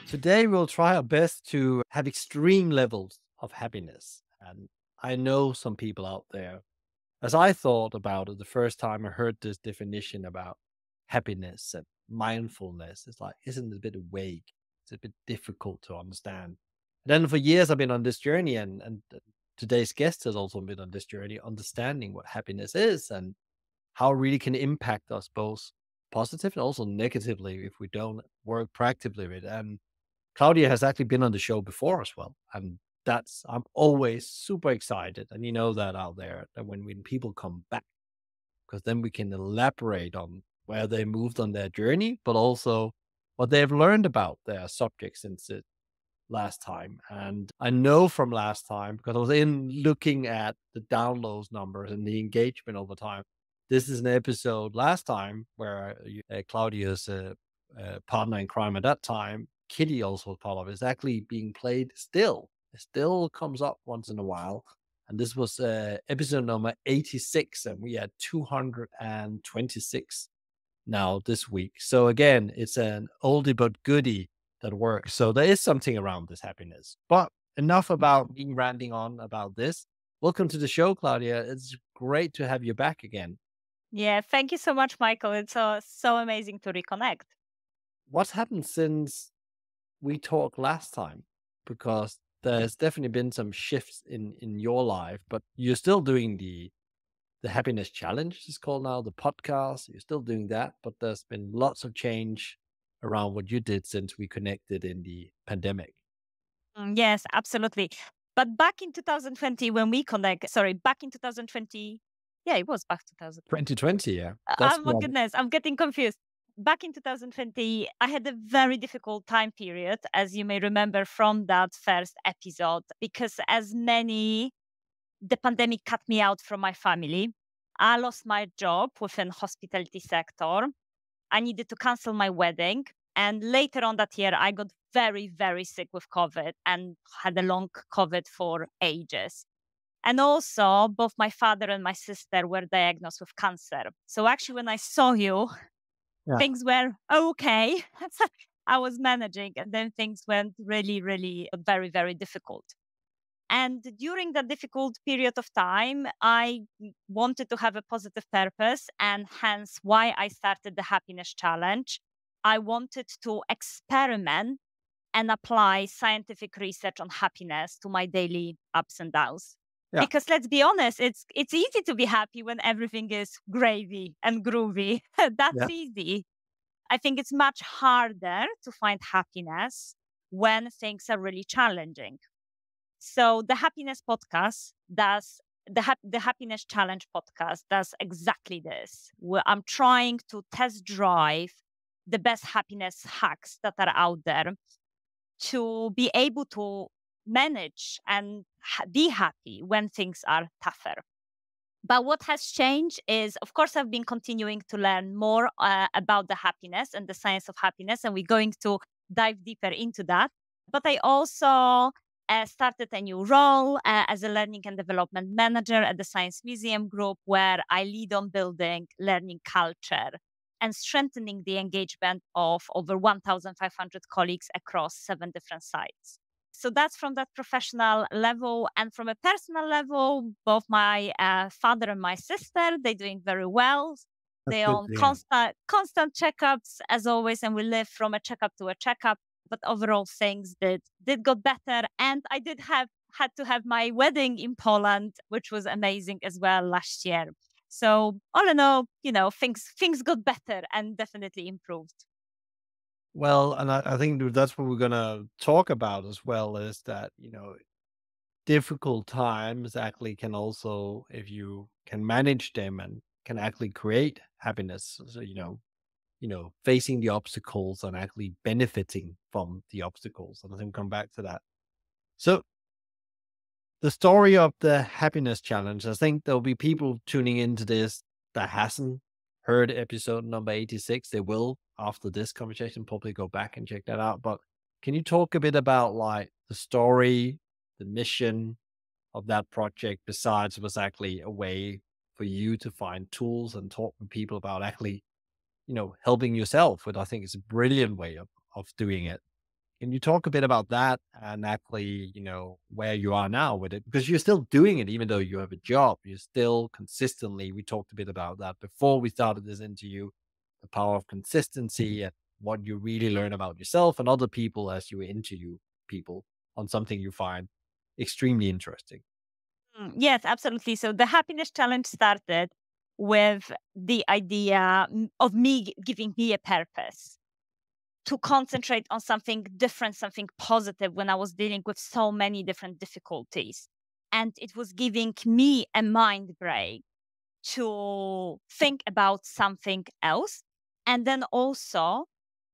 Today, we'll try our best to have extreme levels of happiness. And I know some people out there, as I thought about it the first time I heard this definition about happiness and mindfulness, it's like, isn't it a bit vague? It's a bit difficult to understand. And then for years, I've been on this journey, and today's guest has also been on this journey, understanding what happiness is and how it really can impact us both positively and also negatively if we don't work proactively with it. And Claudia has actually been on the show before as well. And I'm always super excited. And you know that out there, that when people come back, because then we can elaborate on where they moved on their journey, but also what they've learned about their subject since the last time. And I know from last time, because I was in looking at the downloads numbers and the engagement over time. This is an episode last time where Claudia's partner in crime at that time, Kitty, also was part of it, is actually being played still. It still comes up once in a while. And this was episode number 86, and we had 226 now this week. So again, it's an oldie but goodie that works. So there is something around this happiness. But enough about me ranting on about this. Welcome to the show, Claudia. It's great to have you back again. Yeah, thank you so much, Michael. It's so amazing to reconnect. What's happened since we talked last time? Because there's definitely been some shifts in your life, but you're still doing the happiness challenge, it's called now, the podcast. You're still doing that, but there's been lots of change around what you did since we connected in the pandemic. Yes, absolutely. But back in 2020, when we connect, sorry, back in 2020, yeah, it was back 2000. 2020, yeah. That's Oh my one. goodness, I'm getting confused. Back in 2020, I had a very difficult time period, as you may remember from that first episode, because as many, the pandemic cut me out from my family. I lost my job within hospitality sector. I needed to cancel my wedding. And later on that year, I got very, very sick with COVID and had a long COVID for ages. And also, both my father and my sister were diagnosed with cancer. So actually, when I saw you, Yeah. things were okay. I was managing, and then things went really, really very, very difficult. And during that difficult period of time, I wanted to have a positive purpose, and hence why I started the Happiness Challenge. I wanted to experiment and apply scientific research on happiness to my daily ups and downs. Yeah. Because let's be honest, it's easy to be happy when everything is gravy and groovy. That's Yeah. easy. I think it's much harder to find happiness when things are really challenging. So the happiness podcast does the happiness challenge podcast does exactly this. Where I'm trying to test drive the best happiness hacks that are out there to be able to manage and be happy when things are tougher. But what has changed is, of course, I've been continuing to learn more about the happiness and the science of happiness, and we're going to dive deeper into that. But I also started a new role as a learning and development manager at the Science Museum Group, where I lead on building learning culture and strengthening the engagement of over 1,500 colleagues across 7 different sites. So that's from that professional level. And from a personal level, both my father and my sister, they're doing very well. That's They're good on to hear. constant checkups as always, and we live from a checkup to a checkup. But overall, things did got better, and I did have had to have my wedding in Poland, which was amazing as well last year. So all in all, things got better and definitely improved. Well, and I think that's what we're going to talk about as well, is that, difficult times actually can also, if you can manage them and can actually create happiness. So, facing the obstacles and actually benefiting from the obstacles. And I think we'll come back to that. So the story of the happiness challenge, I think there'll be people tuning into this that hasn't heard episode number 86. They will, after this conversation, probably go back and check that out. But can you talk a bit about like the story, the mission of that project, besides it was actually a way for you to find tools and talk with people about actually, helping yourself, which I think is a brilliant way of doing it. Can you talk a bit about that and actually, where you are now with it? Because you're still doing it, even though you have a job, you're still consistently, we talked a bit about that before we started this interview, the power of consistency and what you really learn about yourself and other people as you interview people on something you find extremely interesting. Yes, absolutely. So the happiness challenge started with the idea of giving me a purpose to concentrate on something different, something positive when I was dealing with so many different difficulties. And it was giving me a mind break to think about something else. And then also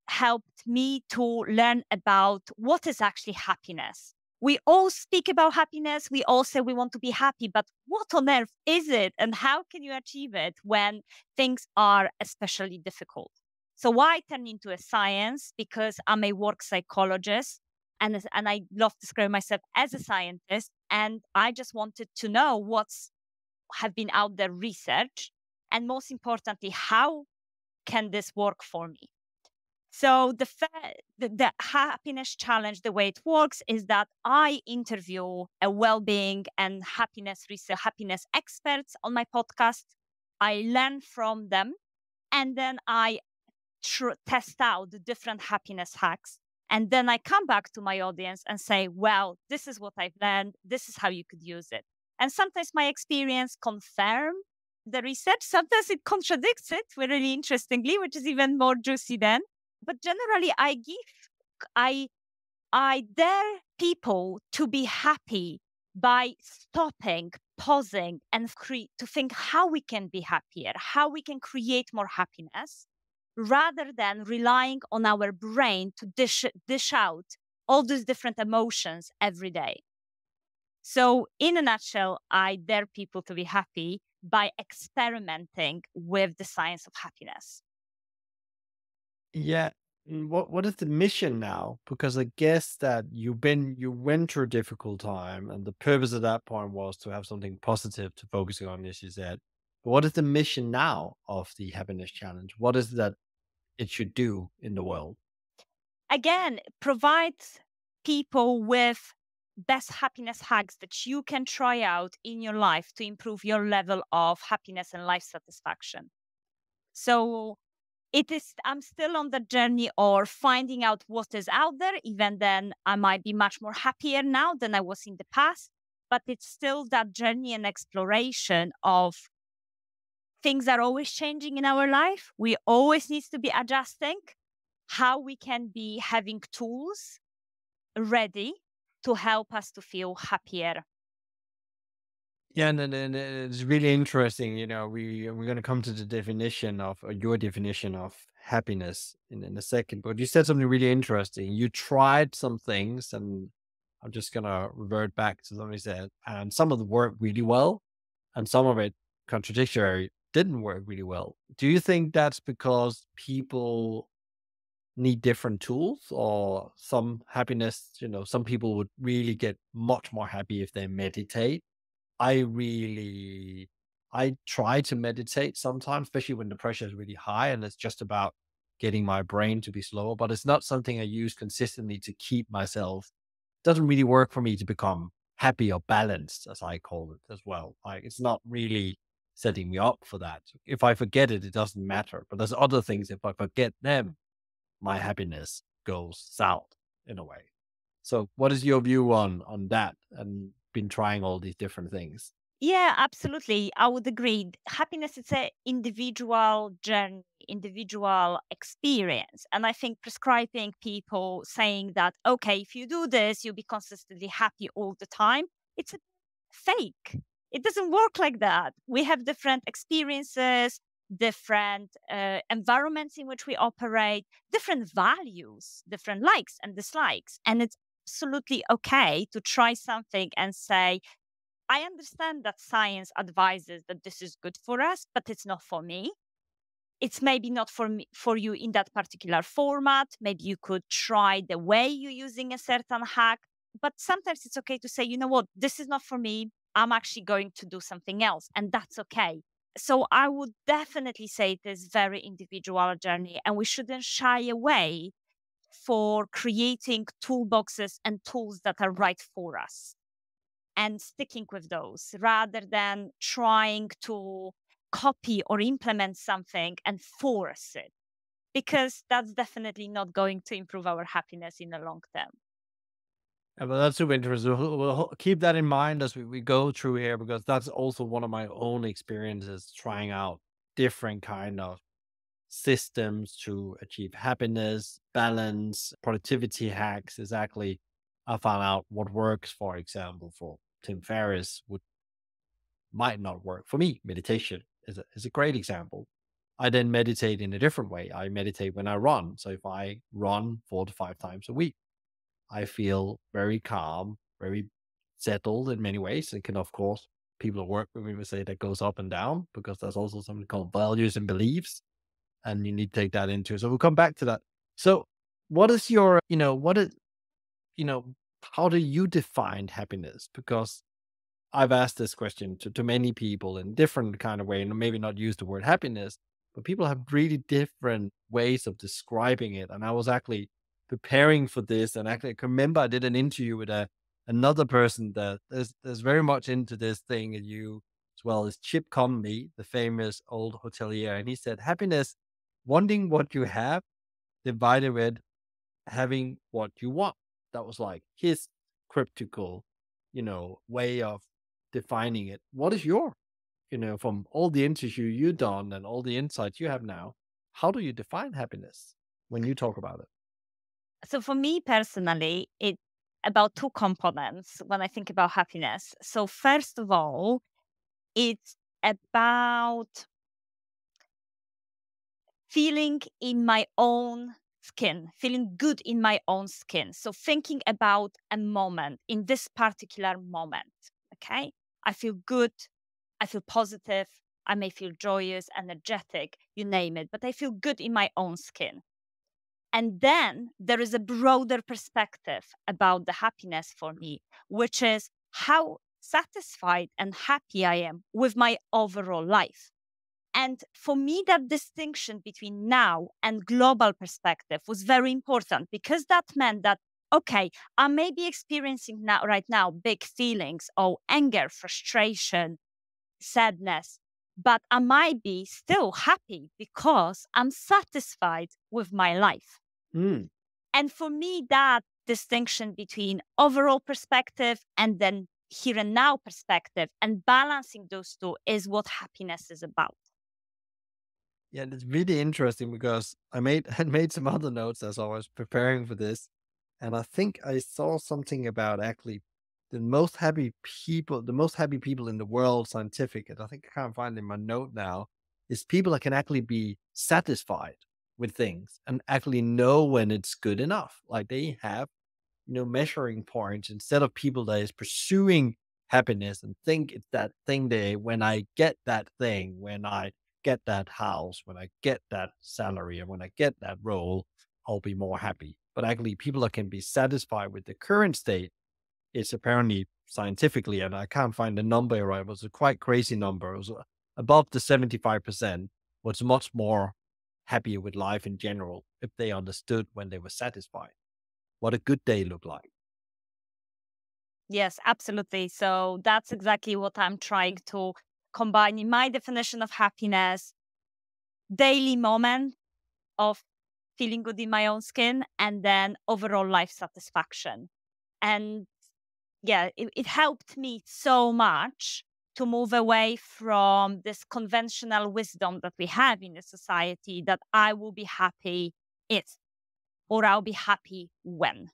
helped me to learn about what is actually happiness. We all speak about happiness. We all say we want to be happy, but what on earth is it? And how can you achieve it when things are especially difficult? So, why turn into a science? Because I'm a work psychologist and I love to describe myself as a scientist. And I just wanted to know what's have been out there research. And most importantly, how can this work for me? So the happiness challenge, the way it works is that I interview a well-being and happiness research, happiness experts on my podcast. I learn from them, and then I test out the different happiness hacks. And then I come back to my audience and say, well, this is what I've learned. This is how you could use it. And sometimes my experience confirm the research. Sometimes it contradicts it really interestingly, which is even more juicy then. But generally I I dare people to be happy by stopping, pausing, and to think how we can be happier, how we can create more happiness, rather than relying on our brain to dish out all these different emotions every day. So, in a nutshell, I dare people to be happy by experimenting with the science of happiness. Yeah. What is the mission now? Because I guess that you went through a difficult time, and the purpose at that point was to have something positive to focus on, as you said. But what is the mission now of the happiness challenge? What is that it should do in the world? Again, provides people with best happiness hacks that you can try out in your life to improve your level of happiness and life satisfaction. So I'm still on the journey or finding out what is out there. Even then, I might be much more happier now than I was in the past. But it's still that journey and exploration of things are always changing in our life. We always need to be adjusting how we can be having tools ready to help us to feel happier. Yeah, and it's really interesting. We're going to come to the definition of your definition of happiness in a second. But you said something really interesting. You tried some things, and I'm just going to revert back to something you said, and some of them worked really well, and some of it contradictory didn't work really well. Do you think that's because people need different tools, or some happiness? Some people would really get much more happy if they meditate. I really I try to meditate sometimes, especially when the pressure is really high and it's just about getting my brain to be slower, but it's not something I use consistently to keep myself. Doesn't really work for me to become happy or balanced, as I call it as well. Like it's not really setting me up for that. If I forget it, it doesn't matter. But there's other things, if I forget them, my happiness goes south in a way. So what is your view on that and been trying all these different things? Yeah, absolutely. I would agree. Happiness is a individual journey, individual experience. And I think prescribing people saying that, okay, if you do this, you'll be consistently happy all the time, it's a fake. It doesn't work like that. We have different experiences, different environments in which we operate, different values, different likes and dislikes. And it's absolutely okay to try something and say, I understand that science advises that this is good for us, but it's not for me. It's maybe not for me, for you in that particular format. Maybe you could try the way you're using a certain hack, but sometimes it's okay to say, you know what, this is not for me. I'm actually going to do something else, and that's okay. So I would definitely say it is very individual journey, and we shouldn't shy away for creating toolboxes and tools that are right for us and sticking with those rather than trying to copy or implement something and force it, because that's definitely not going to improve our happiness in the long term. Yeah, well, that's super interesting. We'll keep that in mind as we go through here, because that's also one of my own experiences trying out different kind of systems to achieve happiness, balance, productivity hacks. Exactly. I found out what works, for example, for Tim Ferriss would might not work for me. Meditation is a great example. I then meditate in a different way. I meditate when I run. So if I run 4 to 5 times a week, I feel very calm, very settled in many ways. It can, of course, people who work with me will say that goes up and down, because there's also something called values and beliefs, and you need to take that into. So we'll come back to that. So, what is your, what is, you know, how do you define happiness? Because I've asked this question to many people in different kind of way, and maybe not use the word happiness, but people have really different ways of describing it. And I was actually preparing for this, and actually, I can remember I did an interview with another person that is very much into this thing, and you as well as Chip Conley, the famous old hotelier, and he said happiness, wanting what you have, divided with having what you want. That was like his cryptical, way of defining it. What is your, from all the interview you've done and all the insights you have now, how do you define happiness when you talk about it? So for me personally, it's about two components when I think about happiness. So first of all, it's about feeling in my own skin, feeling good in my own skin. So thinking about a moment in this particular moment. Okay. I feel good. I feel positive. I may feel joyous, energetic, you name it, but I feel good in my own skin. And then there is a broader perspective about the happiness for me, which is how satisfied and happy I am with my overall life. And for me, that distinction between now and global perspective was very important, because that meant that, okay, I may be experiencing now, right now, big feelings of anger, frustration, sadness, but I might be still happy because I'm satisfied with my life. Mm. And for me, that distinction between overall perspective and then here and now perspective and balancing those two is what happiness is about. Yeah, it's really interesting because I made had made some other notes as I was preparing for this, and I think I saw something about actually the most happy people in the world, scientific, and I think I can't find it in my note now, is people that can actually be satisfied with things and actually know when it's good enough. Like they have, measuring points instead of people that is pursuing happiness and think it's that thing they when I get that thing, when I get that house, when I get that salary, and when I get that role, I'll be more happy. But actually, people that can be satisfied with the current state, it's apparently scientifically, and I can't find the number right. It was a quite crazy number. It was above the 75%, was much more happier with life in general if they understood when they were satisfied what a good day looked like. Yes, absolutely. So that's exactly what I'm trying to combine in my definition of happiness: daily moment of feeling good in my own skin, and then overall life satisfaction. And yeah, it helped me so much to move away from this conventional wisdom that we have in the society that I will be happy if, or I'll be happy when.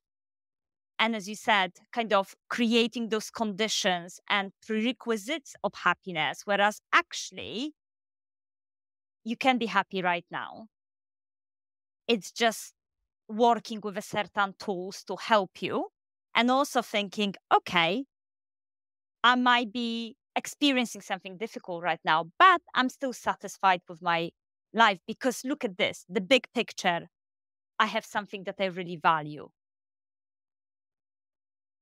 And as you said, kind of creating those conditions and prerequisites of happiness, whereas actually you can be happy right now. It's just working with a certain tools to help you, and also thinking, okay, I might be experiencing something difficult right now, but I'm still satisfied with my life because look at this, the big picture. I have something that I really value.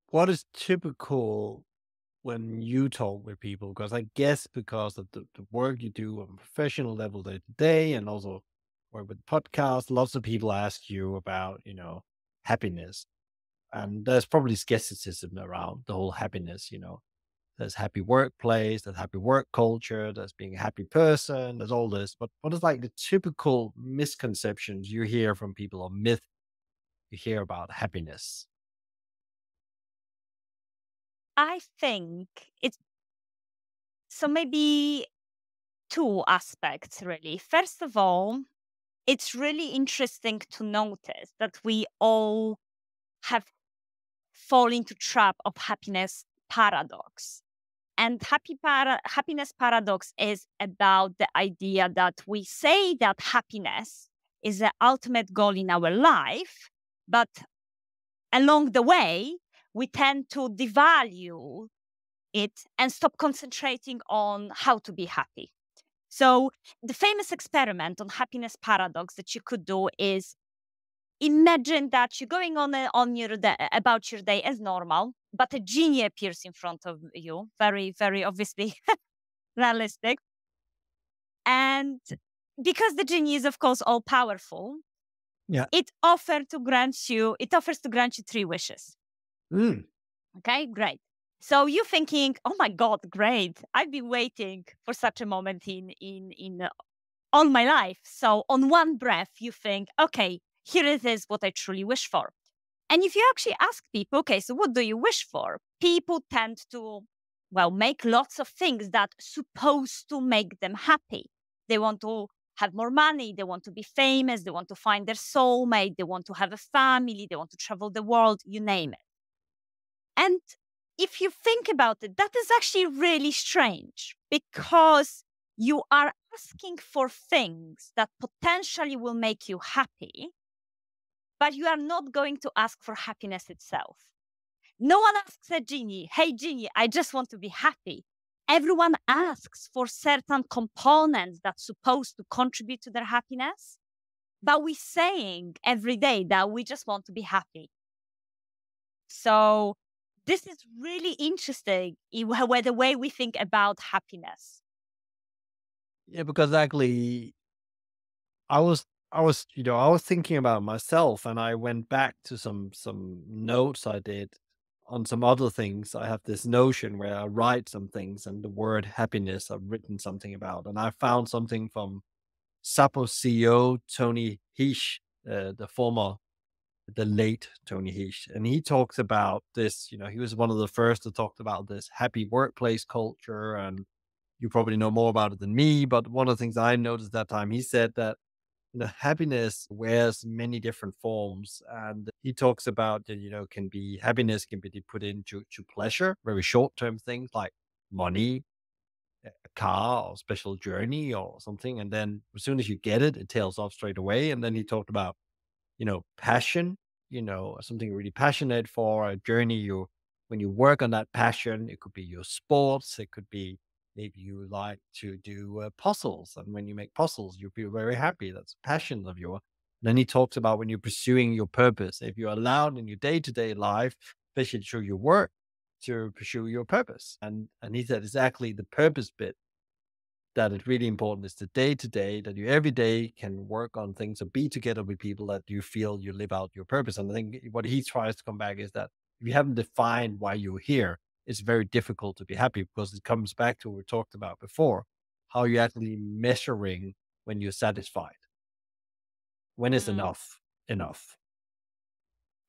What is typical when you talk with people? Because I guess because of the work you do on a professional level day to day and also work with podcasts, lots of people ask you about, happiness. And there's probably skepticism around the whole happiness, you know. There's happy workplace, there's happy work culture, there's being a happy person, there's all this. But what is like the typical misconceptions you hear from people or myth you hear about happiness? I think it's so maybe two aspects really. First of all, it's really interesting to notice that we all have fallen into trap of happiness paradox. And happiness paradox is about the idea that we say that happiness is the ultimate goal in our life, but along the way, we tend to devalue it and stop concentrating on how to be happy. So, the famous experiment on happiness paradox that you could do is imagine that you're going on your day, about your day as normal, but a genie appears in front of you, very, very obviously realistic. And because the genie is, of course, all powerful, Yeah. it offers to grant you three wishes. Mm. Okay, great. So you're thinking, oh my God, great. I've been waiting for such a moment in all my life. So on one breath, you think, okay, here it is what I truly wish for. And if you actually ask people, okay, so what do you wish for? People tend to, well, make lots of things that supposed to make them happy. They want to have more money, they want to be famous, they want to find their soulmate, they want to have a family, they want to travel the world, you name it. And if you think about it, that is actually really strange because you are asking for things that potentially will make you happy, but you are not going to ask for happiness itself. No one asks a genie, hey, genie, I just want to be happy. Everyone asks for certain components that's supposed to contribute to their happiness, but we're saying every day that we just want to be happy. So this is really interesting where the way we think about happiness. Yeah, because actually I was thinking about myself and I went back to some notes I did on some other things. I have this notion where I write some things and the word happiness I've written something about. And I found something from Sapo CEO Tony Heesh, the late Tony Heesh. And he talks about this, you know, he was one of the first to talk about this happy workplace culture. And you probably know more about it than me. But one of the things I noticed that time, he said that happiness wears many different forms, and he talks about that, you know, can be happiness can be put into pleasure, very short term things like money, a car, or special journey, or something. And then as soon as you get it, it tails off straight away. And then he talked about, you know, passion, you know, something you're really passionate for, a journey you when you work on that passion, it could be your sports, it could be maybe you like to do puzzles. And when you make puzzles, you feel very happy. That's a passion of yours. Then he talks about when you're pursuing your purpose, if you're allowed in your day-to-day life, especially through your work, to pursue your purpose. And he said exactly the purpose bit that it's really important is the day to day that you every day can work on things or be together with people that you feel you live out your purpose. And I think what he tries to come back is that if you haven't defined why you're here, it's very difficult to be happy because it comes back to what we talked about before, how you're actually measuring when you're satisfied. When is Mm, enough enough?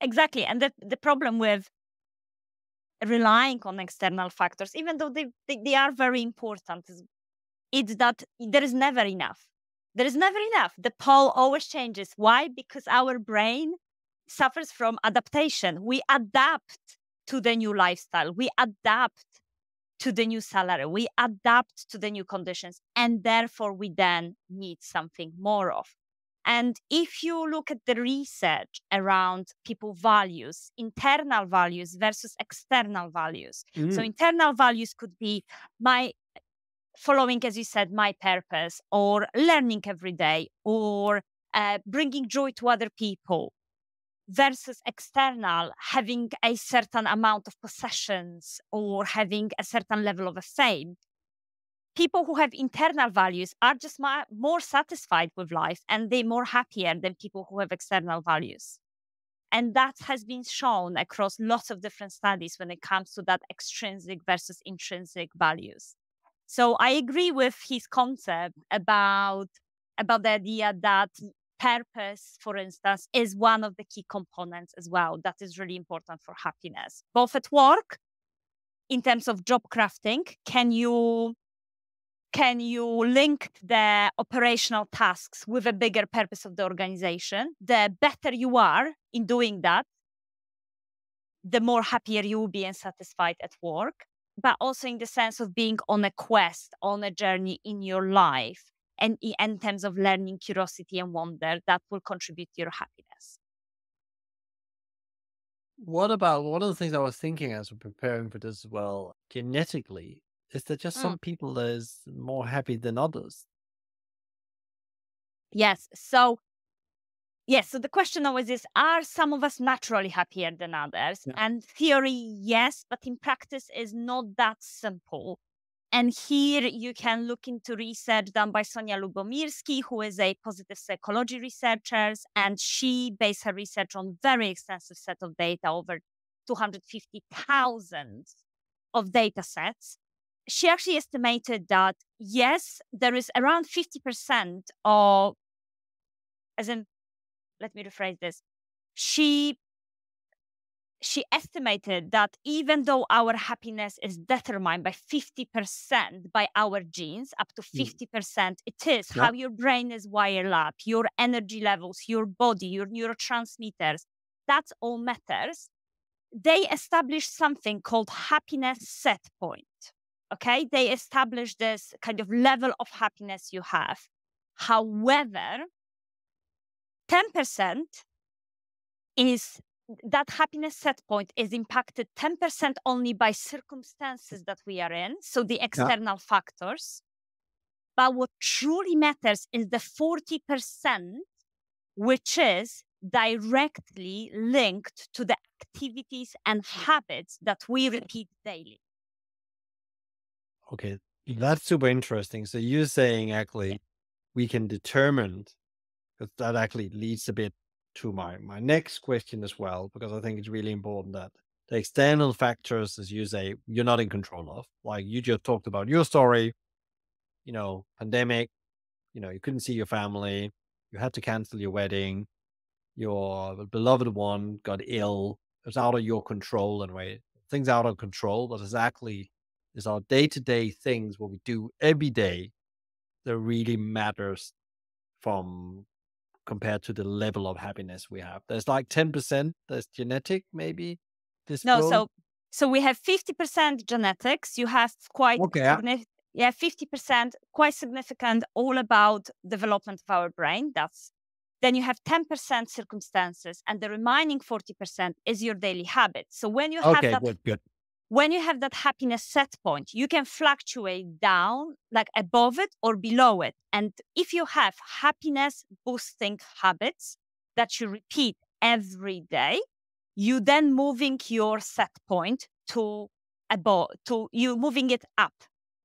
exactly. And the problem with relying on external factors, even though they are very important, it's that there is never enough. There is never enough. The pole always changes. Why? Because our brain suffers from adaptation. We adapt to the new lifestyle. We adapt to the new salary. We adapt to the new conditions. And therefore, we then need something more of. And if you look at the research around people values, internal values versus external values. So Mm. internal values could be my following, as you said, my purpose, or learning every day, or bringing joy to other people, versus external, having a certain amount of possessions or having a certain level of a fame. People who have internal values are just more satisfied with life and they're more happier than people who have external values. And that has been shown across lots of different studies when it comes to that extrinsic versus intrinsic values. So I agree with his concept about the idea that purpose, for instance, is one of the key components as well that is really important for happiness, both at work in terms of job crafting. Can you link the operational tasks with a bigger purpose of the organization? The better you are in doing that, the more happier you will be and satisfied at work, but also in the sense of being on a quest, on a journey in your life, and in terms of learning, curiosity, and wonder that will contribute to your happiness. What about one of the things I was thinking as we're preparing for this as well, genetically, is there just Mm, some people that is more happy than others? yes. So the question always is, are some of us naturally happier than others? Yeah. And theory, yes, but in practice is not that simple. And here you can look into research done by Sonia Lubomirsky, who is a positive psychology researcher, and she based her research on very extensive set of data, over 250,000 of data sets. She actually estimated that, yes, there is around 50% of, as in, let me rephrase this. She she estimated that even though our happiness is determined by 50% by our genes, up to Mm. 50%, it is Yeah. how your brain is wired up, your energy levels, your body, your neurotransmitters. That's all matters. They established something called happiness set point. Okay. They established this kind of level of happiness you have. However, 10% is that happiness set point is impacted 10% only by circumstances that we are in, so the Yeah. external factors. But what truly matters is the 40%, which is directly linked to the activities and habits that we repeat daily. Okay. That's super interesting. So you're saying actually we can determine, because that actually leads a bit to my next question as well, because I think it's really important that the external factors, as you say, you're not in control of. Like you just talked about your story, pandemic, you couldn't see your family, you had to cancel your wedding, your beloved one got ill. It's out of your control in a way. Things out of control, but exactly is our day-to-day things what we do every day that really matters from compared to the level of happiness we have. There's like 10% that's genetic, maybe this No, growth. so we have 50% genetics. You have quite Okay. significant, yeah, 50% quite significant, all about development of our brain. Then you have 10% circumstances, and the remaining 40% is your daily habit. So Okay, good, good. when you have that happiness set point, you can fluctuate down, like above it or below it. And if you have happiness boosting habits that you repeat every day, you then moving your set point to above, to you moving it up.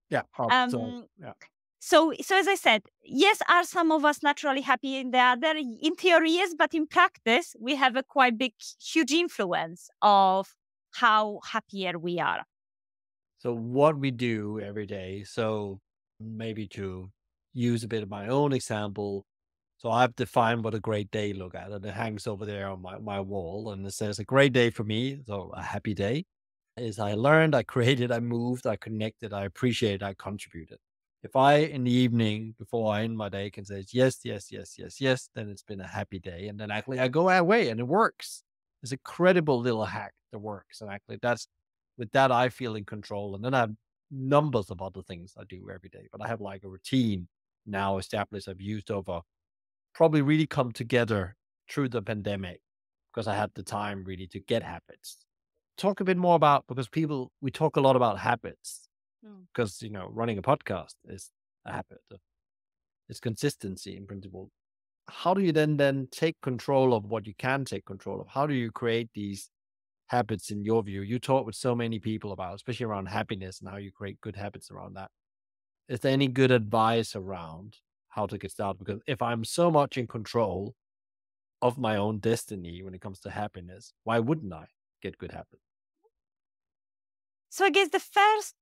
Yeah. So Um, yeah. so as I said, yes, are some of us naturally happy in the other? In theory, yes, but in practice, we have a quite big, huge influence of how happier we are. So what we do every day. So maybe to use a bit of my own example. So I've defined what a great day look at, and it hangs over there on my wall. And it says a great day for me. So a happy day is I learned, I created, I moved, I connected, I appreciated, I contributed. If I in the evening before I end my day can say yes, yes, yes, yes, yes, then it's been a happy day. And then actually I go away and it works. It's a credible little hack that works. And actually that's with that I feel in control. And then I have numbers of other things I do every day. But I have like a routine now established I've used over probably really come together through the pandemic because I had the time really to get habits. Talk a bit more about because we talk a lot about habits Mm. because running a podcast is a habit. It's consistency in principle. How do you then take control of what you can take control of? How do you create these habits in your view? You talk with so many people about, especially around happiness and how you create good habits around that. Is there any good advice around how to get started? Because if I'm so much in control of my own destiny when it comes to happiness, why wouldn't I get good happiness? So I guess the first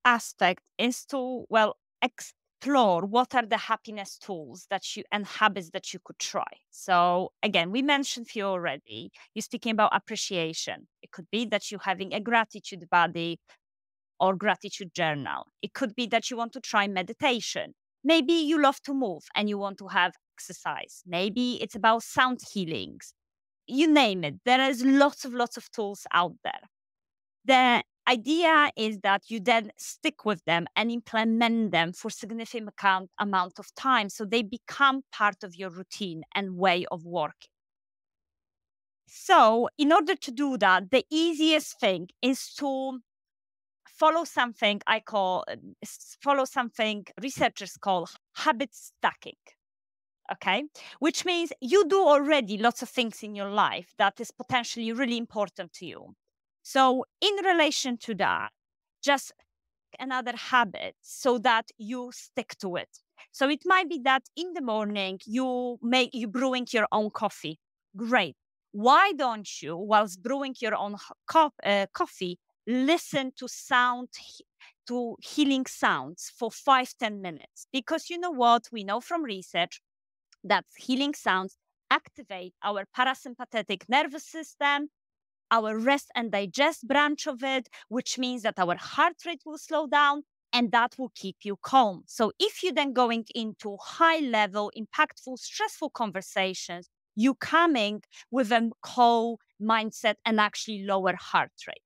aspect is to, well, explore what are the happiness tools that you and habits that you could try. So again, we mentioned few already. You're speaking about appreciation. It could be that you're having a gratitude buddy or gratitude journal. It could be that you want to try meditation. Maybe you love to move and you want to have exercise. Maybe it's about sound healings. You name it. There is lots of tools out there. The idea is that you then stick with them and implement them for significant amount of time so they become part of your routine and way of working. So, in order to do that, the easiest thing is to follow something follow something researchers call habit stacking. Okay, which means you do already lots of things in your life that is potentially really important to you. So, in relation to that, just another habit so that you stick to it. So it might be that in the morning you brewing your own coffee. Great. Why don't you, whilst brewing your own coffee, listen to to healing sounds for 5-10 minutes? Because you know what we know from research that healing sounds activate our parasympathetic nervous system, our rest and digest branch of it, which means that our heart rate will slow down and that will keep you calm. So if you're then going into high level, impactful, stressful conversations, you coming with a calm mindset and actually lower heart rate.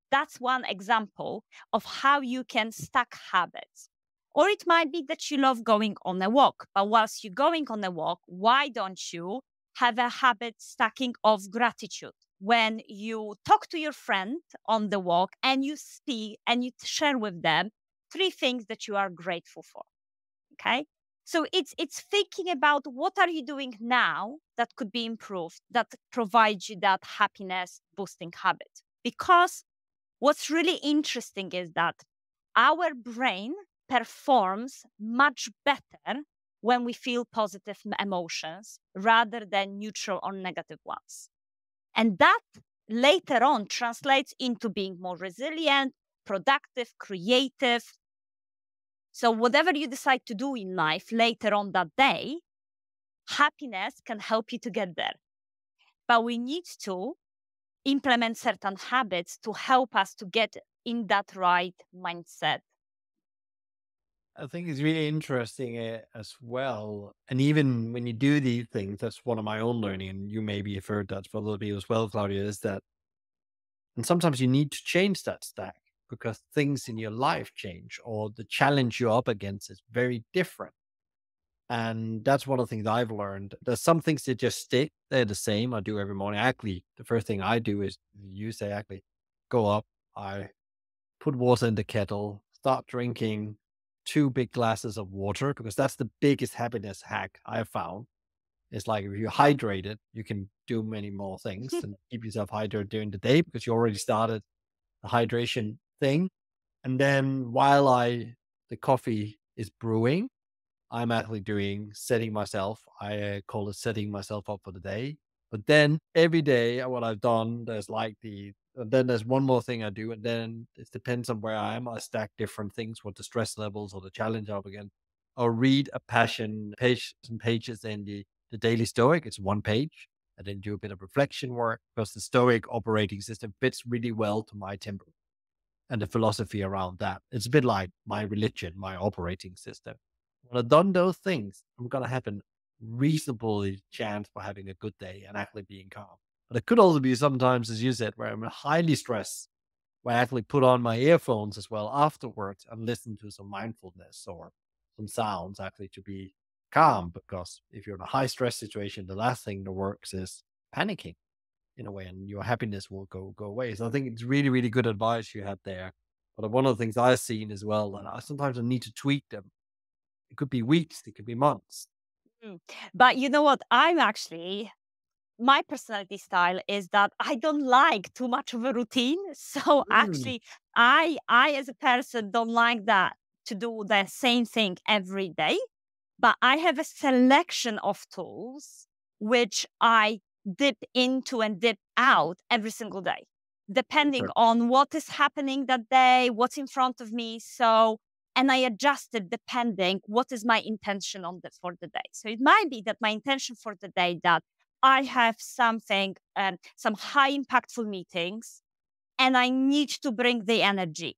That's one example of how you can stack habits. Or it might be that you love going on a walk, but whilst you're going on a walk, why don't you have a habit stacking of gratitude? When you talk to your friend on the walk and you speak and you share with them 3 things that you are grateful for. Okay. So it's thinking about what are you doing now that could be improved, that provides you that happiness boosting habit. Because what's really interesting is that our brain performs much better when we feel positive emotions rather than neutral or negative ones. And that later on translates into being more resilient, productive, creative. So, whatever you decide to do in life later on that day, happiness can help you to get there. But we need to implement certain habits to help us to get in that right mindset. I think it's really interesting as well. And even when you do these things, that's one of my own learning, and you maybe have heard that for a little bit as well, Claudia, is that, and sometimes you need to change that stack because things in your life change or the challenge you're up against is very different. And that's one of the things I've learned. There's some things that just stick, they're the same. I do every morning. Actually, the first thing I do is you say, actually, go up, I put water in the kettle, start drinking 2 big glasses of water because that's the biggest happiness hack I have found. It's like if you're hydrated, you can do many more things and keep yourself hydrated during the day because you already started the hydration thing. And then while the coffee is brewing, I'm actually doing setting myself. I call it setting myself up for the day. But then every day, what I've done, there's like then there's one more thing I do, and then it depends on where I am. I stack different things, what the stress levels or the challenge up again. I'll read a passion page, some pages in the Daily Stoic. It's 1 page, and then do a bit of reflection work because the Stoic operating system fits really well to my temper and the philosophy around that. It's a bit like my religion, my operating system. When I've done those things, I'm gonna have a reasonably chance for having a good day and actually being calm. But it could also be sometimes, as you said, where I'm highly stressed, where I actually put on my earphones as well afterwards and listen to some mindfulness or some sounds actually to be calm. Because if you're in a high stress situation, the last thing that works is panicking in a way, and your happiness will go away. So I think it's really, really good advice you had there. But one of the things I've seen as well, and sometimes I need to tweak them. It could be weeks, it could be months. Mm. But you know what? My personality style is that I don't like too much of a routine. So Mm. actually, I as a person don't like that to do the same thing every day. But I have a selection of tools which I dip into and dip out every single day, depending Sure. on what is happening that day, what's in front of me. So, and I adjust it depending what is my intention on the for the day. So it might be that my intention for the day that I have something, some high impactful meetings, and I need to bring the energy.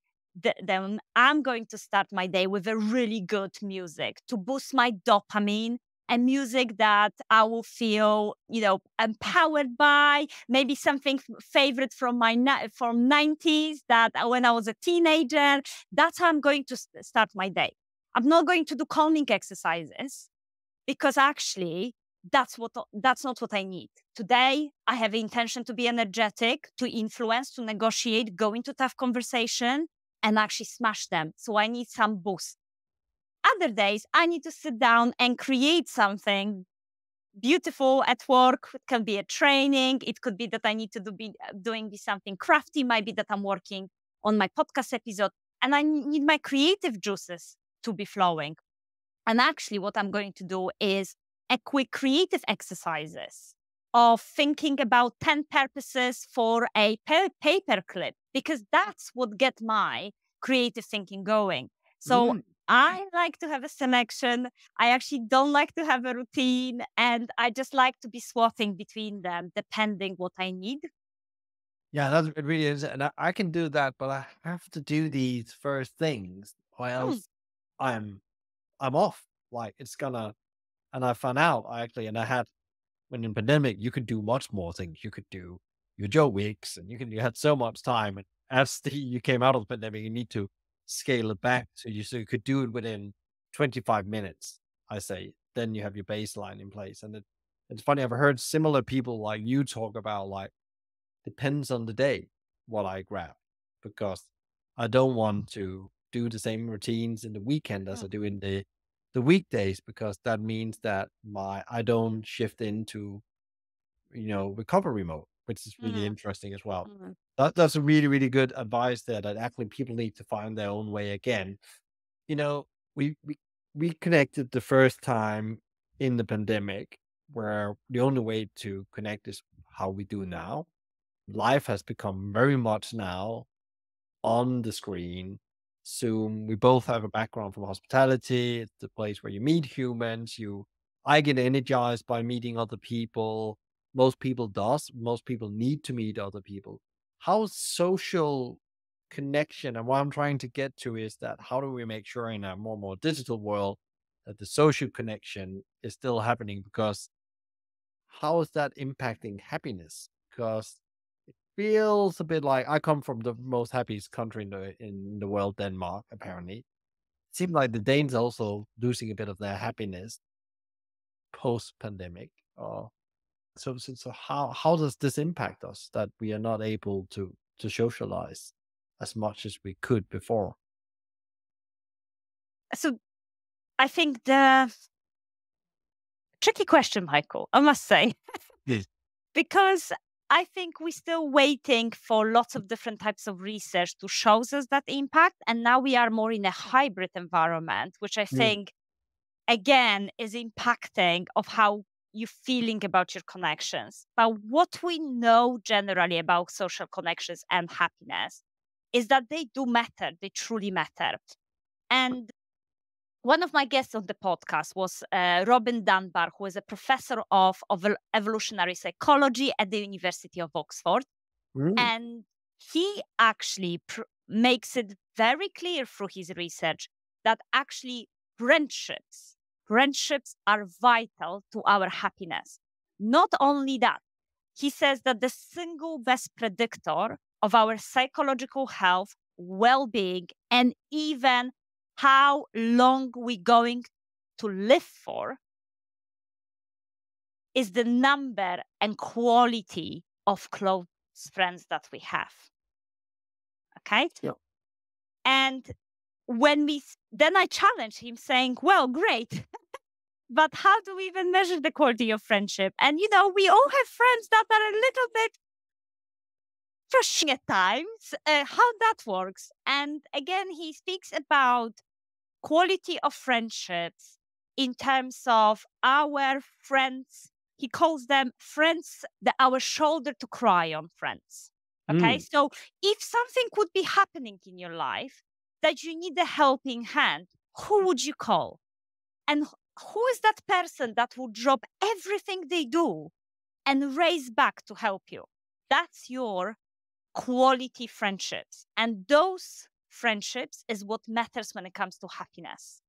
Then I'm going to start my day with a really good music to boost my dopamine, and music that I will feel, empowered by. Maybe something favorite from from 90s that when I was a teenager. That's how I'm going to start my day. I'm not going to do calming exercises because actually that's not what I need. Today, I have the intention to be energetic, to influence, to negotiate, go into tough conversation and actually smash them. So I need some boost. Other days, I need to sit down and create something beautiful at work. It can be a training. It could be that I need to be doing something crafty. Might be that I'm working on my podcast episode and I need my creative juices to be flowing. And actually, what I'm going to do is a quick creative exercises of thinking about 10 purposes for a paper clip, because that's what get my creative thinking going. So Mm. I like to have a selection. I actually don't like to have a routine, and I just like to be swapping between them depending what I need. Yeah, that's it really is, and I can do that, but I have to do these first things, or Mm, else I'm I'm off. Like it's gonna, and I found out actually, and I had when in pandemic you could do much more things. You could do your Joe weeks, and you had so much time. And as you came out of the pandemic, you need to scale it back so you could do it within 25 minutes. I say, then you have your baseline in place, and it's funny. I've heard similar people like you talk about like depends on the day what I grab because I don't want to do the same routines in the weekend as mm, I do in the weekdays because that means that my I don't shift into recovery mode, which is really mm, interesting as well. mm, That's a really really good advice there that actually people need to find their own way again. You know, we connected the first time in the pandemic where the only way to connect is how we do now. Life has become very much now on the screen. Zoom. We both have a background from hospitality. It's the place where you meet humans. I get energized by meeting other people. Most people does. Most people need to meet other people. How social connection and what I'm trying to get to is that how do we make sure in a more digital world that the social connection is still happening because how is that impacting happiness? Because it feels a bit like I come from the most happiest country in the world, Denmark, apparently. It seems like the Danes are also losing a bit of their happiness post pandemic. So how does this impact us that we are not able to socialize as much as we could before? So I think the tricky question, Michael, I must say. Yes. Because I think we're still waiting for lots of different types of research to show us that impact. And now we are more in a hybrid environment, which I Mm, think, again, is impacting of how you're feeling about your connections. But what we know generally about social connections and happiness is that they do matter. They truly matter. And one of my guests on the podcast was Robin Dunbar, who is a professor of evolutionary psychology at the University of Oxford. mm, And he actually makes it very clear through his research that actually friendships are vital to our happiness. Not only that, he says that the single best predictor of our psychological health, well being, and even how long we're going to live for is the number and quality of close friends that we have. Okay. yeah. And then I challenged him saying, well, great. But how do we even measure the quality of friendship? And, we all have friends that are a little bit frustrating at times, how that works. And again, he speaks about quality of friendships in terms of our friends. He calls them friends, our shoulder to cry on friends. Okay. Mm. So if something would be happening in your life that you need a helping hand, who would you call? And who is that person that will drop everything they do and race back to help you? That's your quality friendships. And those friendships is what matters when it comes to happiness.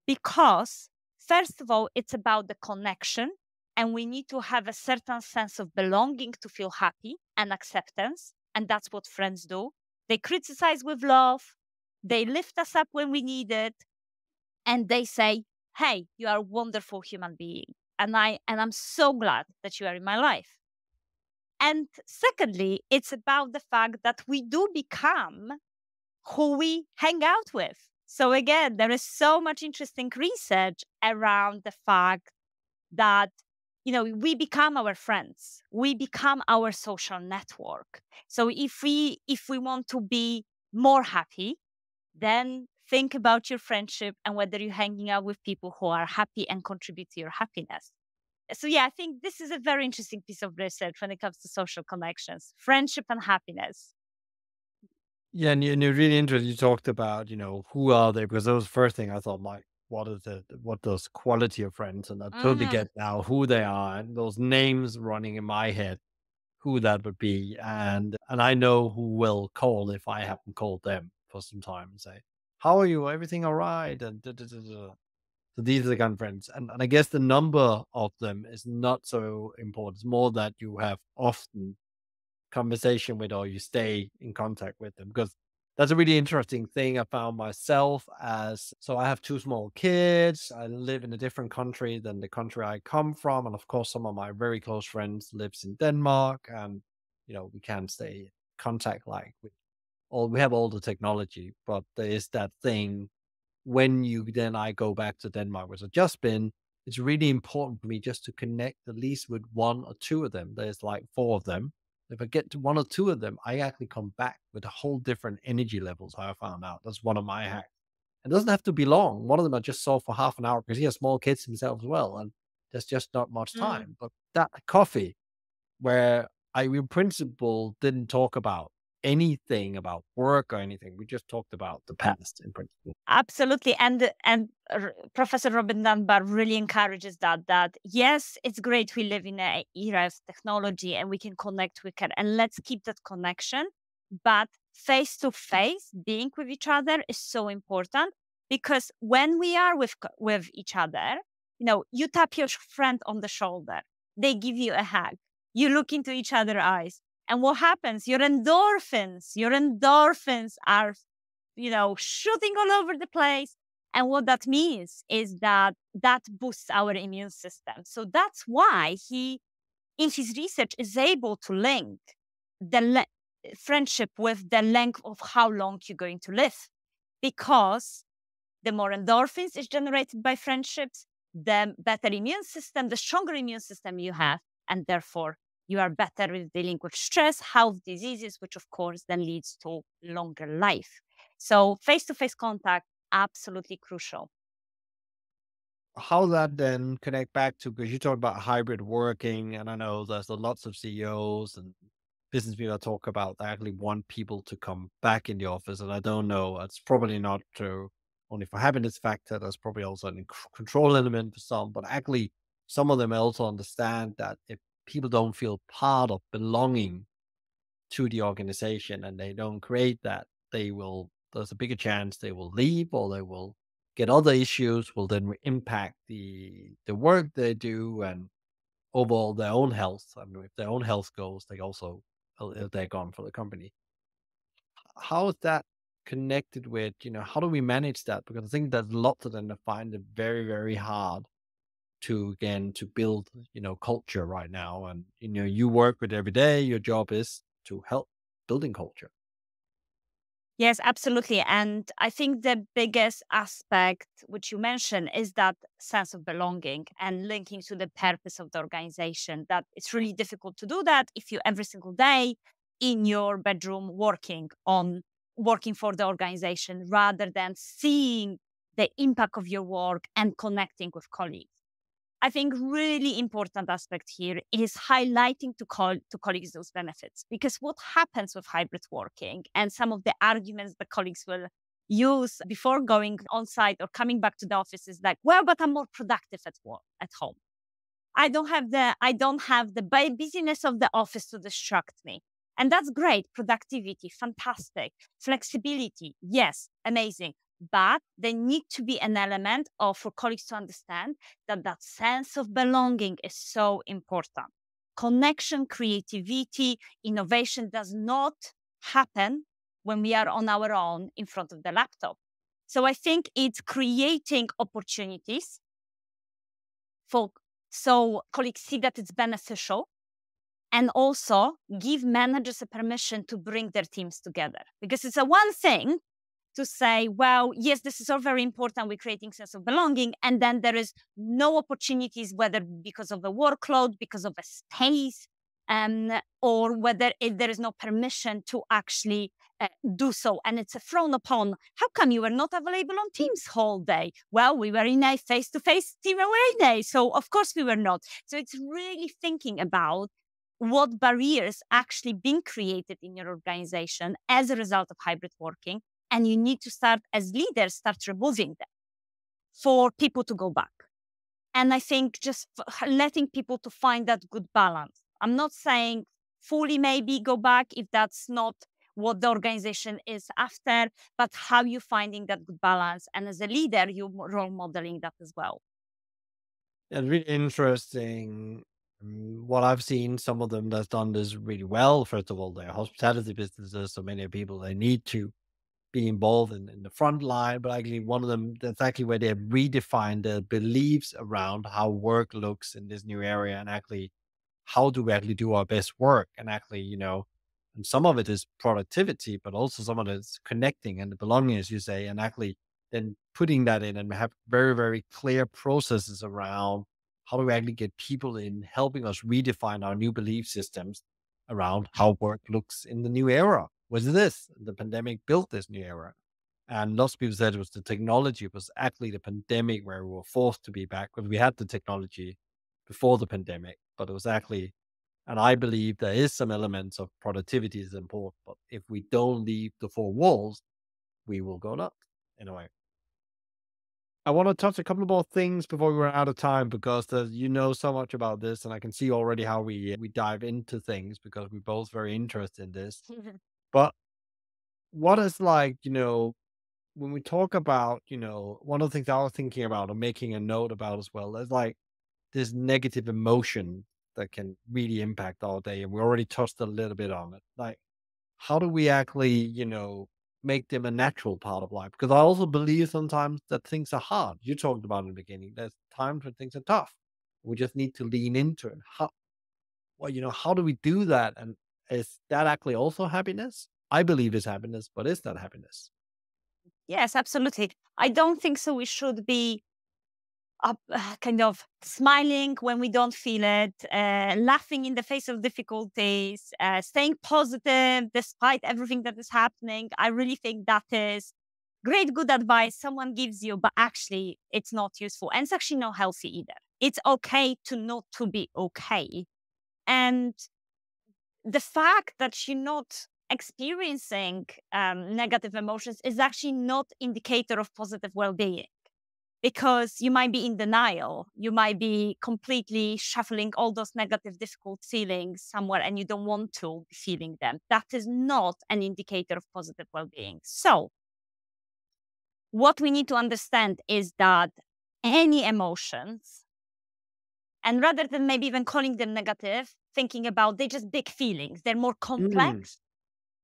Because, first of all, it's about the connection. And we need to have a certain sense of belonging to feel happy and acceptance. And that's what friends do. They criticize with love, they lift us up when we need it, and they say, "Hey, you are a wonderful human being. And I'm so glad that you are in my life." And secondly, it's about the fact that we do become who we hang out with. So again, there is so much interesting research around the fact that we become our friends, we become our social network. So if we want to be more happy, then think about your friendship and whether you're hanging out with people who are happy and contribute to your happiness. So yeah, I think this is a very interesting piece of research when it comes to social connections, friendship and happiness. Yeah, and you're really interesting. You talked about, who are they? Because that was the first thing I thought, like, what those quality of friends? And I totally Mhm. get now who they are and those names running in my head, who that would be. And I know who will call if I haven't called them for some time and say, "How are you? Everything all right?" And da, da, da, da. So these are the kind of friends. And I guess the number of them is not so important. It's more that you have often conversation with or you stay in contact with them, because that's a really interesting thing I found myself. As so I have two small kids, I live in a different country than the country I come from, and of course some of my very close friends lives in Denmark, and we can't stay in contact like with all we have all the technology, but there is that thing when I go back to Denmark, which I've just been, it's really important for me just to connect at least with one or two of them. There's like four of them. If I get to one or two of them, I actually come back with a whole different energy levels. I found out that's one of my hacks. It doesn't have to be long. One of them I just saw for half an hour because he has small kids himself as well, and there's just not much Mm. time. But that coffee, where I in principle didn't talk about anything about work or anything. We just talked about the past in principle. Absolutely. And Professor Robin Dunbar really encourages that yes, it's great we live in an era of technology and we can connect with it, and let's keep that connection. But face to face, being with each other is so important, because when we are with each other, you tap your friend on the shoulder, they give you a hug, you look into each other's eyes, and what happens? Your endorphins are shooting all over the place. And what that means is that boosts our immune system. So that's why he, in his research, is able to link the friendship with the length of how long you're going to live. Because the more endorphins is generated by friendships, the better immune system, the stronger immune system you have, and therefore you are better with dealing with stress, health diseases, which of course then leads to longer life. So face-to-face contact, absolutely crucial. How that then connect back to, because you talk about hybrid working, and I know there's lots of CEOs and business people that talk about they actually want people to come back in the office, and I don't know, it's probably not true only for happiness factor. There's probably also an control element for some, but actually some of them also understand that if people don't feel part of belonging to the organization and they don't create that, there's a bigger chance they will leave or they will get other issues, will then impact the work they do and overall their own health. I mean, if their own health goes, they also they're gone for the company. How is that connected with, how do we manage that? Because I think there's lots of them that find it very, very hard to again to build, culture right now. And you work with every day, your job is to help building culture. Yes, absolutely. And I think the biggest aspect which you mentioned is that sense of belonging and linking to the purpose of the organization. That it's really difficult to do that if you every single day in your bedroom working for the organization rather than seeing the impact of your work and connecting with colleagues. I think really important aspect here is highlighting to colleagues those benefits. Because what happens with hybrid working and some of the arguments that colleagues will use before going on site or coming back to the office is like, well, but I'm more productive at work, at home. I don't have the busyness of the office to distract me. And that's great. Productivity, fantastic. Flexibility, yes, amazing. But there need to be an element of for colleagues to understand that that sense of belonging is so important. Connection, creativity, innovation does not happen when we are on our own in front of the laptop. So I think it's creating opportunities for so colleagues see that it's beneficial, and also give managers a permission to bring their teams together. Because it's a one thing to say, well, yes, this is all very important. We're creating sense of belonging. And then there is no opportunities, whether because of the workload, because of a space, or whether there is no permission to actually do so. And it's a frown upon. How come you were not available on Teams whole day? Well, we were in a face-to-face team away day. So of course we were not. So it's really thinking about what barriers actually been created in your organization as a result of hybrid working. And you need to start, as leaders, start removing them for people to go back. And I think just letting people to find that good balance. I'm not saying fully maybe go back if that's not what the organization is after, but how you finding that good balance. And as a leader, you role modeling that as well. And really interesting. What I've seen, some of them that's done this really well. First of all, they're hospitality businesses, so many people they need to be involved in the front line. But actually, one of them that's actually where they have redefined their beliefs around how work looks in this new area, and actually how do we actually do our best work, and actually, and some of it is productivity, but also some of it is connecting and the belonging, as you say, and actually then putting that in and have very, very clear processes around how do we actually get people in helping us redefine our new belief systems around how work looks in the new era. Was this the pandemic built this new era? And lots of people said it was the technology. It was actually the pandemic where we were forced to be back because we had the technology before the pandemic, but it was actually, and I believe there is some elements of productivity is important, but if we don't leave the four walls, we will go nuts in a way. I want to touch a couple more things before we run out of time because you know so much about this, and I can see already how we dive into things because we're both very interested in this. But what is like, when we talk about, one of the things I was thinking about or making a note about as well is like this negative emotion that can really impact our day. And we already touched a little bit on it. Like, how do we actually, make them a natural part of life? Because I also believe sometimes that things are hard. You talked about in the beginning. There's times when things are tough. We just need to lean into it. How do we do that? And is that actually also happiness? I believe it's happiness, but is that happiness? Yes, absolutely. I don't think so. We should be kind of smiling when we don't feel it, laughing in the face of difficulties, staying positive despite everything that is happening. I really think that is great, good advice someone gives you, but actually it's not useful and it's actually not healthy either. It's okay to not to be okay. And the fact that you're not experiencing negative emotions is actually not indicator of positive well-being, because you might be in denial. You might be completely shuffling all those negative, difficult feelings somewhere and you don't want to be feeling them. That is not an indicator of positive well being. So, what we need to understand is that any emotions, and rather than maybe even calling them negative, thinking about they're just big feelings, they're more Mm, complex.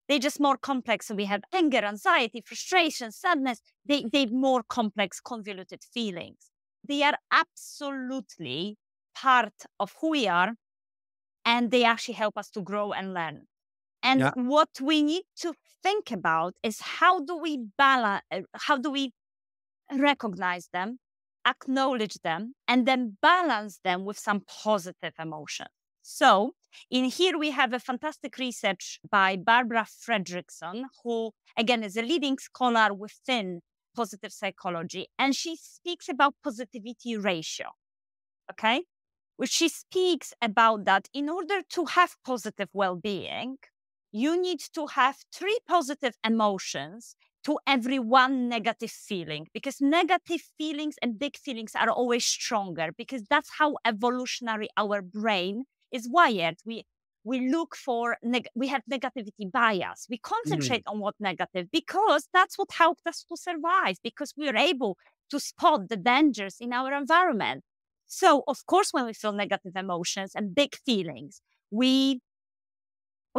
They're just more complex. So we have anger, anxiety, frustration, sadness. They're more complex, convoluted feelings. They are absolutely part of who we are, and they actually help us to grow and learn. And yeah. what we need to think about is how do we balance, how do we recognize them, acknowledge them, and then balance them with some positive emotion. So, in here we have a fantastic research by Barbara Fredrickson, who again is a leading scholar within positive psychology, and she speaks about positivity ratio. okay? Which she speaks about that in order to have positive well-being, you need to have 3 positive emotions to every 1 negative feeling, because negative feelings and big feelings are always stronger, because that's how evolutionary our brain is wired. We look for we have negativity bias. We Mm. concentrate on what negative because that's what helped us to survive, because we are able to spot the dangers in our environment. So of course, when we feel negative emotions and big feelings, we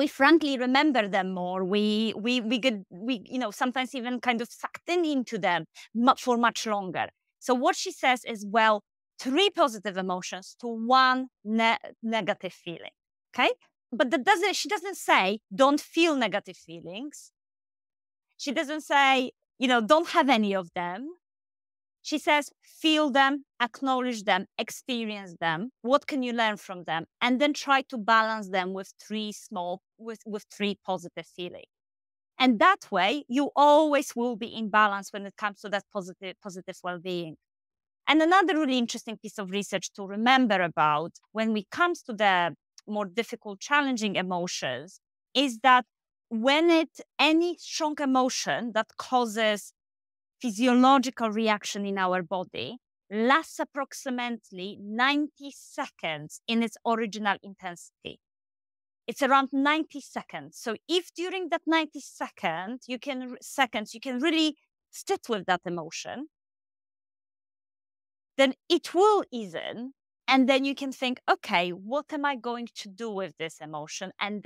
frankly remember them more. We get sometimes even kind of sucked into them for much longer. So what she says is, well, 3 positive emotions to 1 negative feeling. Okay, but she doesn't say don't feel negative feelings. She doesn't say don't have any of them. She says, feel them, acknowledge them, experience them. What can you learn from them? And then try to balance them with 3 positive feelings. And that way, you always will be in balance when it comes to that positive well-being. And another really interesting piece of research to remember about when it comes to the more difficult, challenging emotions is that any strong emotion that causes physiological reaction in our body lasts approximately 90 seconds in its original intensity. It's around 90 seconds. So if during that 90 seconds, you can really sit with that emotion, then it will ease in. And then you can think, okay, what am I going to do with this emotion? And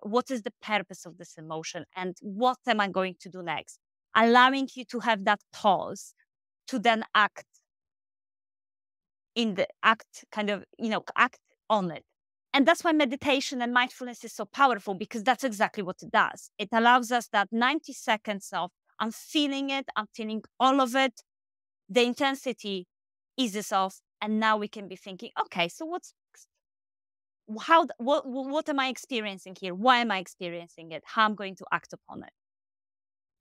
what is the purpose of this emotion? And what am I going to do next? Allowing you to have that pause to then act act on it. And that's why meditation and mindfulness is so powerful, because that's exactly what it does. It allows us that 90 seconds of, I'm feeling it, I'm feeling all of it. The intensity eases off. And now we can be thinking, okay, so what's next? What am I experiencing here? Why am I experiencing it? How I'm going to act upon it?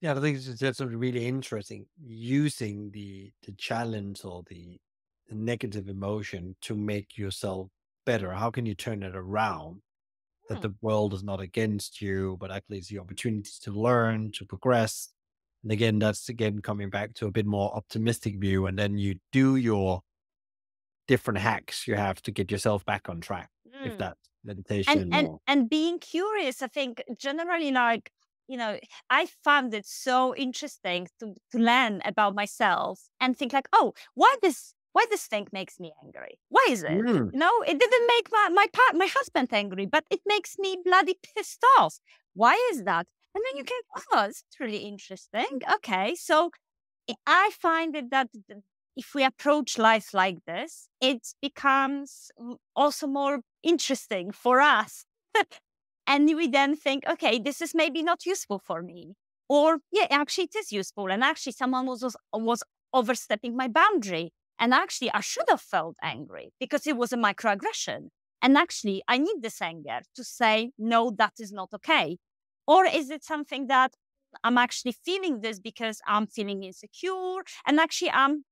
Yeah, I think that's really interesting. Using the challenge or the negative emotion to make yourself better. How can you turn it around? That Hmm. the world is not against you, but actually it's the opportunities to learn, to progress. And again, that's again coming back to a bit more optimistic view. And then you do your different hacks you have to get yourself back on track, if Mm. that's and meditation and or and being curious, I think generally, I found it so interesting to learn about myself and think like, oh, why this thing makes me angry? Why is it? Mm, It didn't make my husband angry, but it makes me bloody pissed off. Why is that? And then you can, oh, it's really interesting. Okay, so I find it that if we approach life like this, it becomes also more interesting for us. And we then think, okay, this is maybe not useful for me. Or, yeah, actually, it is useful. And actually, someone was overstepping my boundary. And actually, I should have felt angry because it was a microaggression. And actually, I need this anger to say, no, that is not okay. Or is it something that I'm actually feeling this because I'm feeling insecure and actually I'm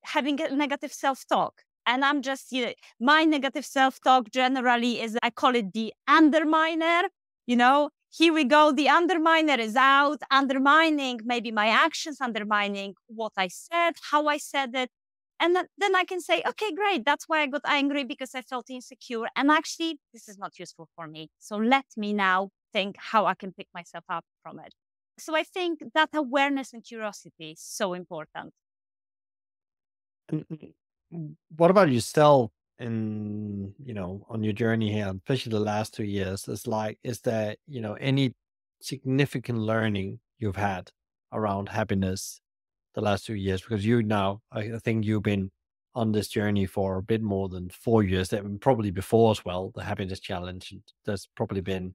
having a negative self-talk. And I'm just, my negative self-talk generally is, I call it the underminer. Here we go. The underminer is out, undermining maybe my actions, undermining what I said, how I said it. And then I can say, okay, great. That's why I got angry, because I felt insecure. And actually, this is not useful for me. So let me now think how I can pick myself up from it. So I think that awareness and curiosity is so important. and what about yourself and on your journey here, especially the last 2 years? Is there any significant learning you've had around happiness the last 2 years? Because I think you've been on this journey for a bit more than 4 years. That probably before as well, the happiness challenge. There's probably been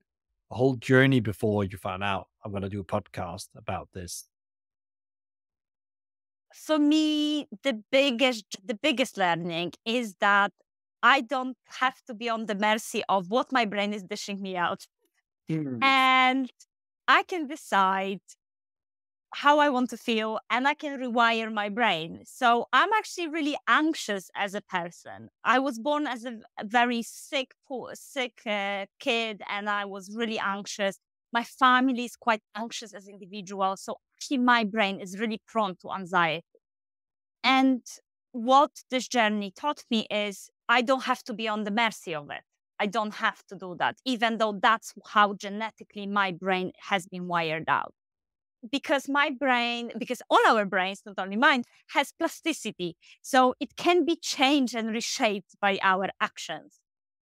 a whole journey before you found out I'm going to do a podcast about this. For me, the biggest learning is that I don't have to be on the mercy of what my brain is dishing me out. Mm. And I can decide how I want to feel, and I can rewire my brain. So I'm actually really anxious as a person. I was born as a very sick, sick kid, and I was really anxious. My family is quite anxious as individuals, so actually my brain is really prone to anxiety. And what this journey taught me is I don't have to be on the mercy of it. I don't have to do that, even though that's how genetically my brain has been wired out. Because my brain, because all our brains, not only mine, has plasticity. So it can be changed and reshaped by our actions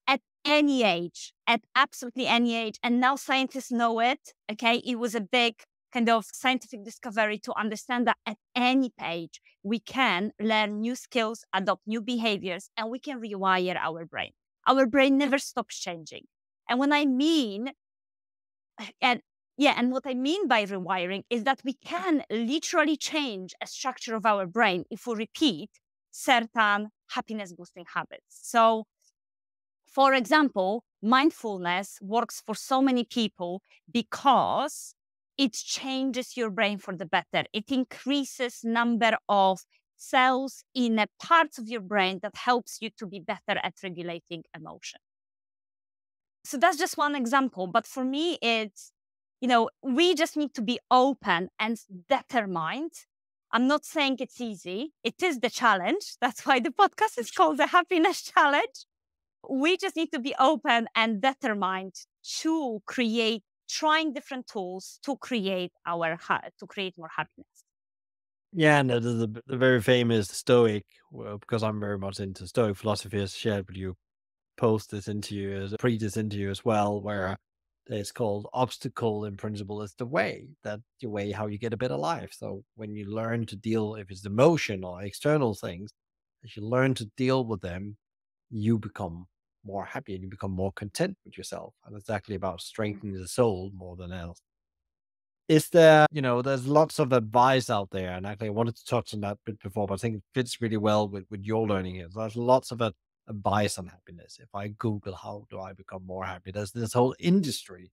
at any age, at absolutely any age. And now scientists know it. Okay. It was a big kind of scientific discovery to understand that at any age, we can learn new skills, adopt new behaviors, and we can rewire our brain. Our brain never stops changing. And when I mean and yeah, and what I mean by rewiring is that we can literally change a structure of our brain if we repeat certain happiness boosting habits. So, for example, mindfulness works for so many people because it changes your brain for the better. It increases number of cells in a parts of your brain that helps you to be better at regulating emotion. So that's just one example. But for me, it's, we just need to be open and determined. I'm not saying it's easy. It is the challenge. That's why the podcast is called the Happiness Challenge. We just need to be open and determined to create, trying different tools to create to create more happiness. Yeah, and the very famous Stoic, well, because I'm very much into Stoic philosophy, as shared with you, post this into you, as pre this into you as well, where it's called obstacle in principle is the way, that the way how you get a better life. So when you learn to deal, if it's emotion or external things, as you learn to deal with them, you become more happy and you become more content with yourself. And it's actually about strengthening the soul more than else. Is there, there's lots of advice out there, and actually I wanted to touch on that bit before, but I think it fits really well with your learning here. So there's lots of advice on happiness. If I Google how do I become more happy, there's this whole industry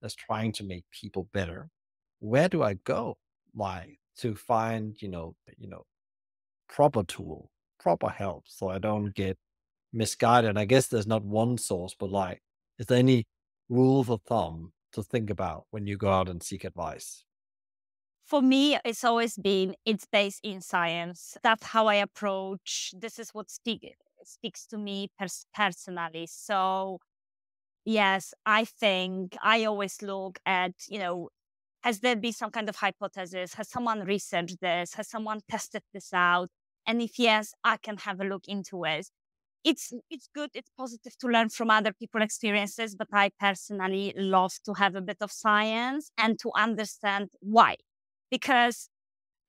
that's trying to make people better. Where do I go? Why? To find, proper tool, proper help so I don't get misguided. I guess there's not one source, but like, is there any rules of thumb to think about when you go out and seek advice? For me, it's always been it's based in science. That's how I approach. This is what speaks to me personally. So yes, I think I always look at, has there been some kind of hypothesis? Has someone researched this? Has someone tested this out? And if yes, I can have a look into it. It's good, it's positive to learn from other people's experiences, but I personally love to have a bit of science and to understand why. Because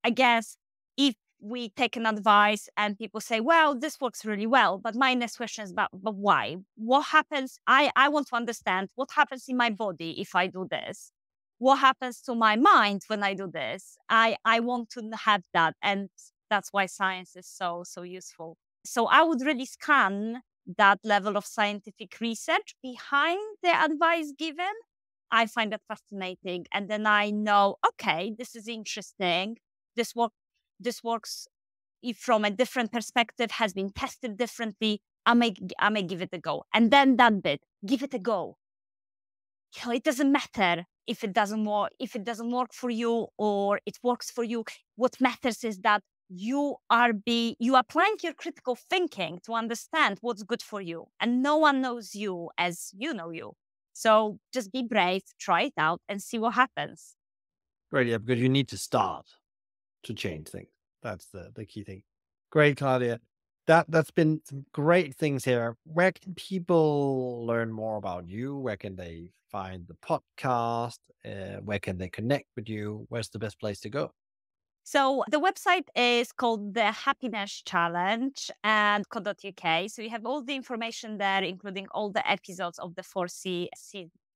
I guess if we take an advice and people say, well, this works really well, but my next question is but why? What happens? I want to understand what happens in my body if I do this. What happens to my mind when I do this? I want to have that. And that's why science is so useful. So I would really scan that level of scientific research behind the advice given. I find that fascinating. And then I know, okay, this is interesting. This work this works if from a different perspective, has been tested differently. I may give it a go. And then that bit, give it a go. It doesn't matter if it doesn't work for you or it works for you. What matters is that you applying your critical thinking to understand what's good for you. And no one knows you as you know you. So just be brave, try it out and see what happens. Great, yeah, because you need to start to change things. That's the key thing. Great, Claudia. That's been some great things here. Where can people learn more about you? Where can they find the podcast? Where can they connect with you? Where's the best place to go? So the website is called the Happiness Challenge and co.uk. So you have all the information there, including all the episodes of the 4C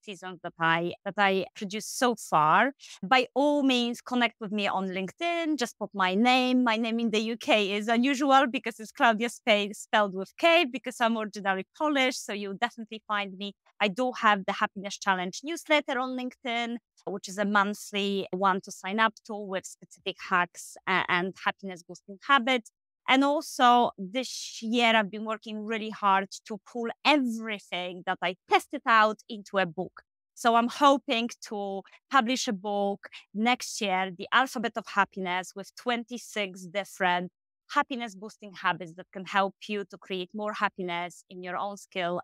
seasons that I produced so far. By all means, connect with me on LinkedIn. Just put my name. My name in the UK is unusual because it's Claudia spelled with K, because I'm originally Polish. So you'll definitely find me. I do have the Happiness Challenge newsletter on LinkedIn, which is a monthly one to sign up to with specific hacks and happiness boosting habits. And also this year, I've been working really hard to pull everything that I tested out into a book. So I'm hoping to publish a book next year, The Alphabet of Happiness, with 26 different happiness boosting habits that can help you to create more happiness in your own skin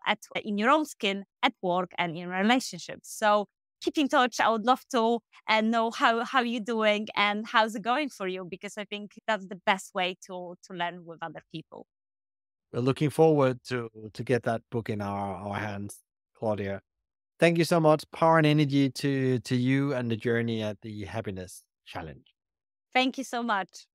at work and in relationships. So keep in touch. I would love to and know how you're doing and how's it going for you, because I think that's the best way to learn with other people. We're looking forward to get that book in our hands, Claudia. Thank you so much. Power and energy to you and the journey at the happiness challenge. Thank you so much.